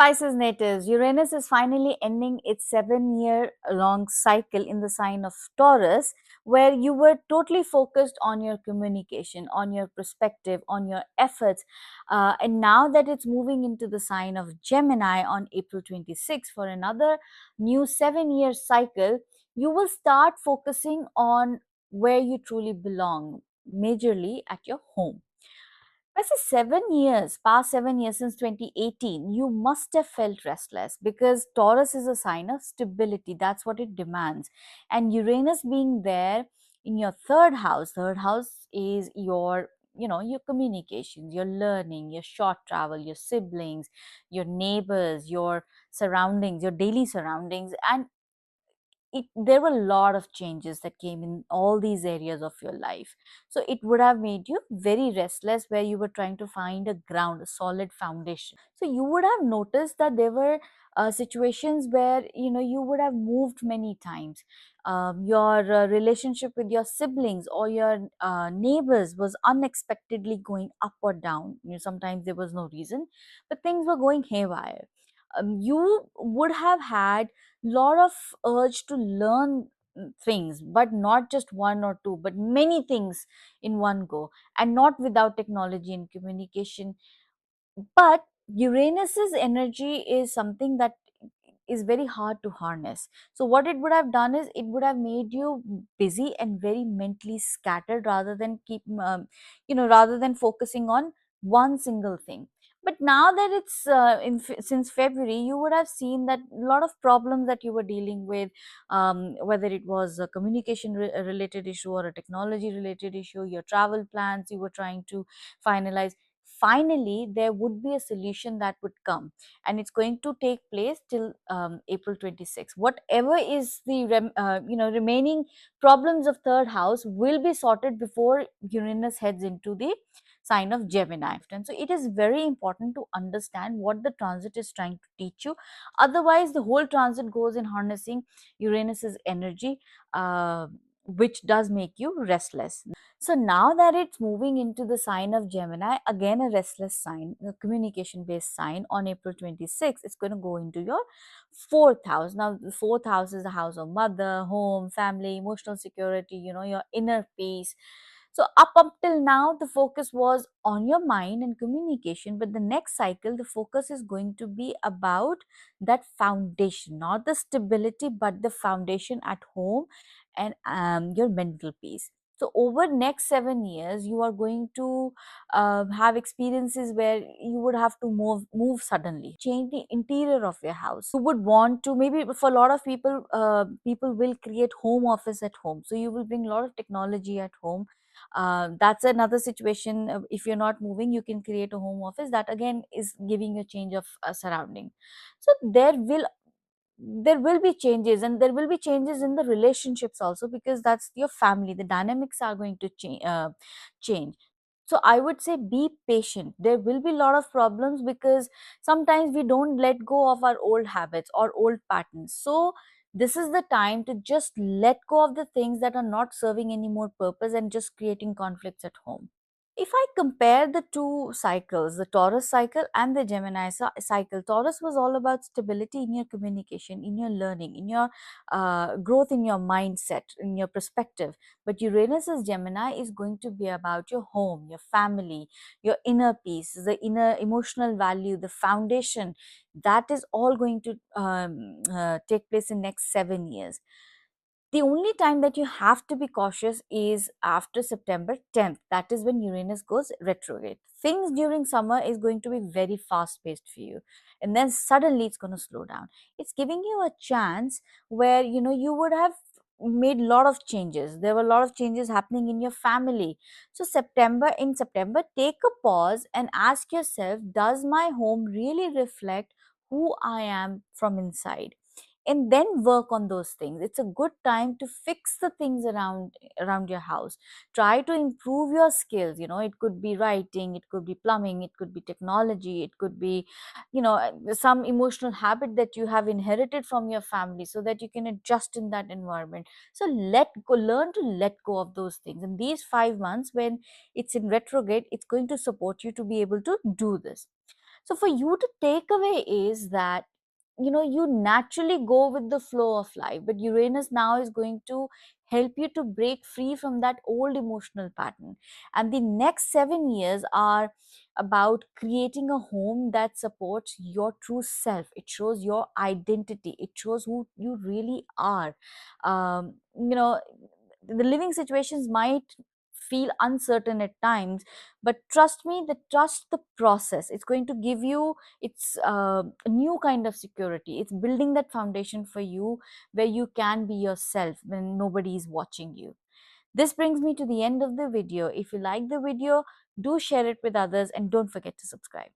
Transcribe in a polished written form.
Pisces natives, Uranus is finally ending its 7 year long cycle in the sign of Taurus, where you were totally focused on your communication, on your perspective, on your efforts. And now that it's moving into the sign of Gemini on April 26th for another new 7 year cycle, you will start focusing on where you truly belong, majorly at your home. I say 7 years, past 7 years since 2018, you must have felt restless because Taurus is a sign of stability. That's what it demands. And Uranus being there in your third house is your communications, your learning, your short travel, your siblings, your neighbors, your surroundings, your daily surroundings. And there were a lot of changes that came in all these areas of your life, so it would have made you very restless, where you were trying to find a ground, a solid foundation. So you would have noticed that there were situations where you would have moved many times. Your relationship with your siblings or your neighbors was unexpectedly going up or down. Sometimes there was no reason, but things were going haywire. You would have had lot of urge to learn things, but not just one or two, but many things in one go, and not without technology and communication. But Uranus's energy is something that is very hard to harness. So what it would have done is it would have made you busy and very mentally scattered, rather than rather than focusing on one single thing. But now that it's since February, you would have seen that a lot of problems that you were dealing with, whether it was a communication related issue or a technology related issue, your travel plans you were trying to finalize, finally there would be a solution that would come, and it's going to take place till April 26th. Whatever is the remaining problems of third house will be sorted before Uranus heads into the sign of Gemini. And so it is very important to understand what the transit is trying to teach you. Otherwise, the whole transit goes in harnessing Uranus's energy, which does make you restless. So now that it's moving into the sign of Gemini, again a restless sign, a communication based sign, on April 26th, it's going to go into your fourth house. Now, the fourth house is the house of mother, home, family, emotional security, your inner peace. So up until now, the focus was on your mind and communication, but the next cycle, the focus is going to be about that foundation, not the stability, but the foundation at home and your mental peace. So over next 7 years, you are going to have experiences where you would have to move suddenly, change the interior of your house. You would want to, maybe for a lot of people, people will create home office at home. So you will bring a lot of technology at home. That's another situation. If you're not moving, you can create a home office. That again is giving you a change of surrounding. So there will be changes, and there will be changes in the relationships also, because that's your family. The dynamics are going to change. So I would say be patient. There will be a lot of problems because sometimes we don't let go of our old habits or old patterns. So this is the time to just let go of the things that are not serving any more purpose and just creating conflicts at home. If I compare the two cycles, the Taurus cycle and the Gemini cycle, Taurus was all about stability in your communication, in your learning, in your growth, in your mindset, in your perspective. But Uranus's Gemini is going to be about your home, your family, your inner peace, the inner emotional value, the foundation. That is all going to take place in next 7 years. The only time that you have to be cautious is after September 10th. That is when Uranus goes retrograde. Things during summer is going to be very fast paced for you. And then suddenly it's going to slow down. It's giving you a chance where, you would have made a lot of changes. There were a lot of changes happening in your family. So in September, take a pause and ask yourself, does my home really reflect who I am from inside? And then work on those things. It's a good time to fix the things around your house. Try to improve your skills. It could be writing, it could be plumbing, it could be technology, it could be some emotional habit that you have inherited from your family, so that you can adjust in that environment. So learn to let go of those things. And these 5 months when it's in retrograde, it's going to support you to be able to do this. So for you to take away is that, you naturally go with the flow of life, but Uranus now is going to help you to break free from that old emotional pattern. And the next 7 years are about creating a home that supports your true self. It shows your identity, it shows who you really are. You know, the living situations might feel uncertain at times, but trust me, trust the process. It's going to give you, it's a new kind of security. It's building that foundation for you where you can be yourself when nobody is watching you. This brings me to the end of the video. If you like the video, do share it with others and don't forget to subscribe.